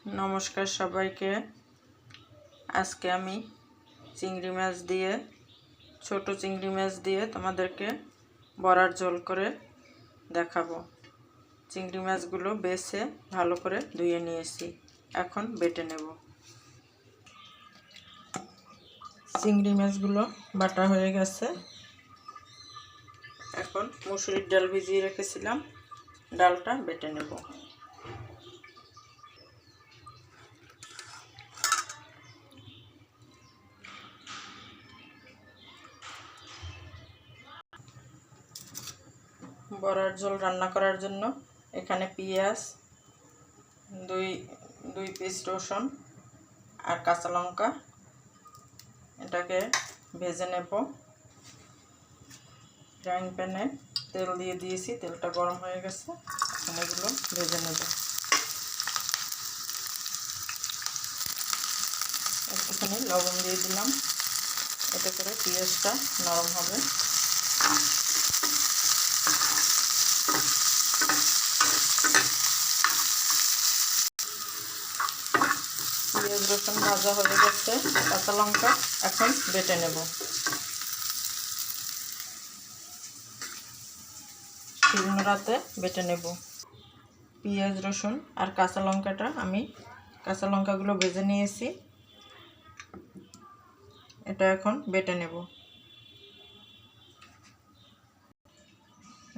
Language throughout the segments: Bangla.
नमस्कार सबाइके आज के आमी चिंगड़ी माछ दिए छोटो चिंगड़ी माछ दिए तोमादेरके बड़ार झोल करे देखाबो। चिंगड़ी माछगुलो बेছে भालो करे धुए निয়েছি এখন बेटे नेब। चिंगड़ी माछगुलो बाटा হয়ে গেছে। এখন মুসুরির ডাল ভিজিয়ে রেখেছিলাম, ডালটা বেটে নেব। বড়ার ঝোল রান্না করার জন্য এখানে পেঁয়াজ, দুই পিস রসুন আর কাঁচা লঙ্কা এটাকে ভেজে নেব। ফ্রাইং প্যানে তেল দিয়ে দিয়েছি, তেলটা গরম হয়ে গেছে, এখন এগুলো ভেজে নেব। একটুখানি লবণ দিয়ে দিলাম, এতে করে পেঁয়াজটা নরম হবে। পেঁয়াজ রসুন ভাজা হয়ে গেছে, কাঁচা লঙ্কা এখন বেটে নেব। শিলনোড়াতে বেটে নেব। পেঁয়াজ রসুন আর কাঁচা লঙ্কাটা আমি কাঁচা লঙ্কাগুলো ভেজে নিয়েছি, এটা এখন বেটে নেব।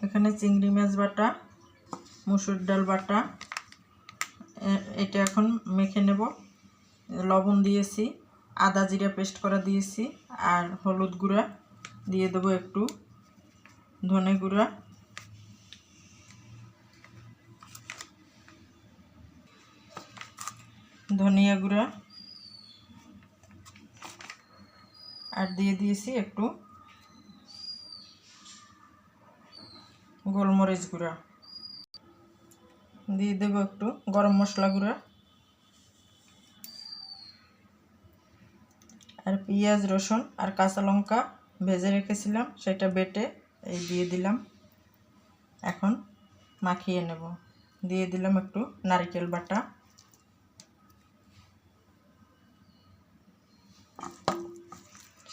এখানে চিংড়ি মাছ বাটা, মুসুর ডাল বাটা, এটা এখন মেখে নেব। লবণ দিয়েছি, আদা জিরা পেস্ট করা দিয়েছি, আর হলুদ গুঁড়া দিয়ে দেবো একটু, ধনে গুঁড়া, ধনিয়া গুঁড়া, আর দিয়ে দিয়েছি একটু গোলমরিচ গুঁড়া, দিয়ে দেবো একটু গরম মশলা গুঁড়া, আর পেঁয়াজ রসুন আর কাঁচা লঙ্কা ভেজে রেখেছিলাম সেটা বেটে এই দিয়ে দিলাম। এখন মাখিয়ে নেব। দিয়ে দিলাম একটু নারকেল বাটা,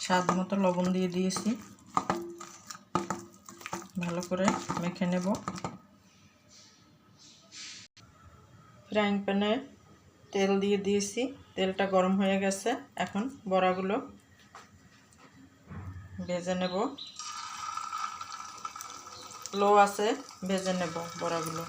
স্বাদ মতো লবণ দিয়ে দিয়েছি, ভালো করে মেখে নেব। ফ্রাইং প্যানে তেল দিয়ে দিয়েছি, তেলটা গরম হয়ে গেছে, এখন বড়াগুলো ভেজে নেব। লো আছে ভেজে নেব বড়াগুলো।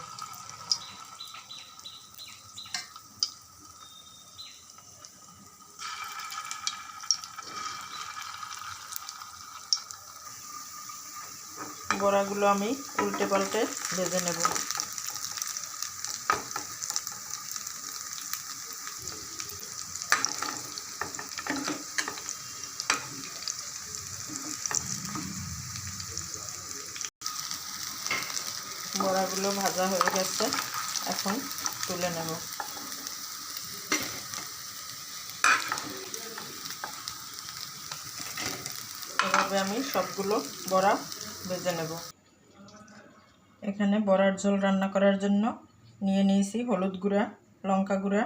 বড়াগুলো আমি উল্টে পাল্টে ভেজে নেব। বড়াগুলো ভাজা হয়ে গেছে, এখন তুলে নেব। এভাবে আমি সবগুলো বড়া ভেজে নেব। এখানে বড়ার ঝোল রান্না করার জন্য নিয়ে নিয়েছি হলুদ গুঁড়া, লঙ্কা গুঁড়া,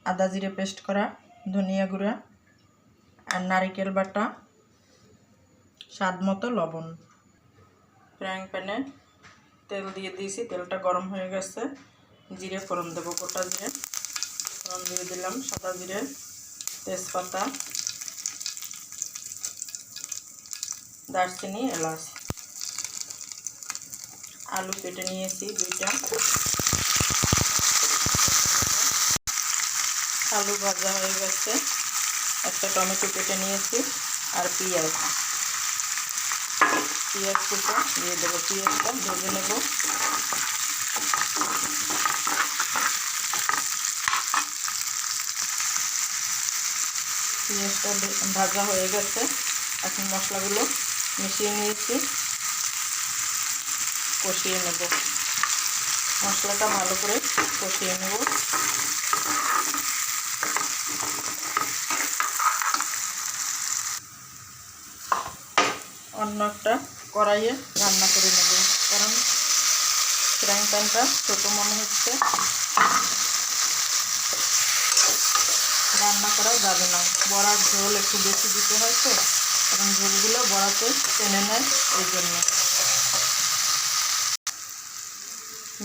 আদা জিরে পেস্ট করা, ধনিয়া গুঁড়া আর নারকেল বাটা, স্বাদ মতো লবণ। ফ্রাইং প্যানে তেল দিয়ে দিয়েছি, তেলটা গরম হয়ে গেছে, জিরে ফোড়ন দেবো, গোটা জিরে ফোড়ন দিয়ে দিলাম, সাদা জিরে, তেজপাতা, দারচিনি, এলাচ। আলু কেটে নিয়েছি দুইটা, আলু ভাজা হয়ে গেছে, একটা টমেটো কেটে নিয়েছি, আর পেঁয়াজ কুচো দিয়ে দেবো। পেঁয়াজটা ভেজে নেব। পেঁয়াজটা ভাজা হয়ে গেছে, এখন মশলাগুলো মিশিয়ে নিয়েছি, কষিয়ে নেব। মশলাটা ভালো করে কষিয়ে নেব। অন্য একটা কড়াইয়ে রান্না করে নেব, কারণ ফ্রাইং প্যানটা ছোটো মনে হচ্ছে। রান্না করা যাবে না। বড়ার ঝোল একটু বেশি দিতে হয় তো, কারণ ঝোলগুলো বড়াতে টেনে নেয়, এই জন্য।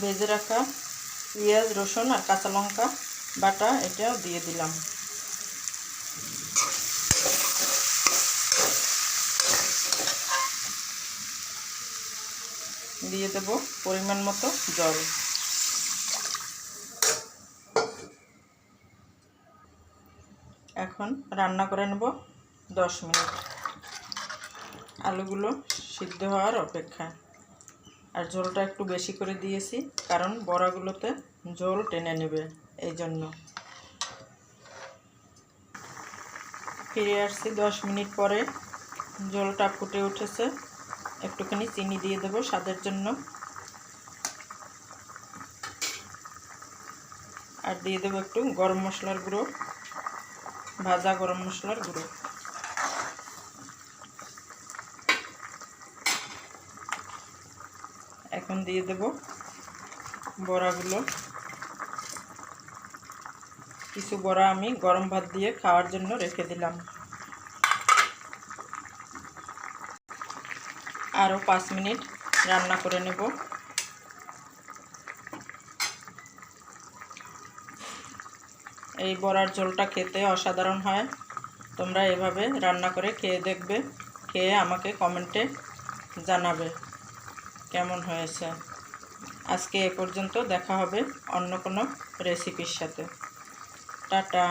ভেজে রাখা পেঁয়াজ, রসুন আর কাঁচা লঙ্কা বাটা এটাও দিয়ে দিলাম। দিয়ে দেব পরিমাণ মতো জল। এখন রান্না করে নেব 10 মিনিট, আলুগুলো সিদ্ধ হওয়ার অপেক্ষায়। আর ঝোলটা একটু বেশি করে দিয়েছি, কারণ বড়াগুলোতে ঝোল টেনে নেবে, এই জন্য। ফিরে আসছি 10 মিনিট পরে। ঝোলটা ফুটে উঠেছে। একটুখানি চিনি দিয়ে দেবো স্বাদের জন্য, আর দিয়ে দেবো একটু গরম মশলার গুঁড়ো, ভাজা গরম মশলার গুঁড়ো। এখন দিয়ে দেব বড়াগুলো। কিছু বড়া আমি গরম ভাত দিয়ে খাওয়ার জন্য রেখে দিলাম। আরও 5 মিনিট রান্না করে নেব। এই বড়ার ঝোলটা খেতে অসাধারণ হয়। তোমরা এভাবে রান্না করে খেয়ে দেখবে, খেয়ে আমাকে কমেন্টে জানাবে কেমন হয়েছে। আজকে এ পর্যন্ত, দেখা হবে অন্য কোনো রেসিপির সাথে। টাটা।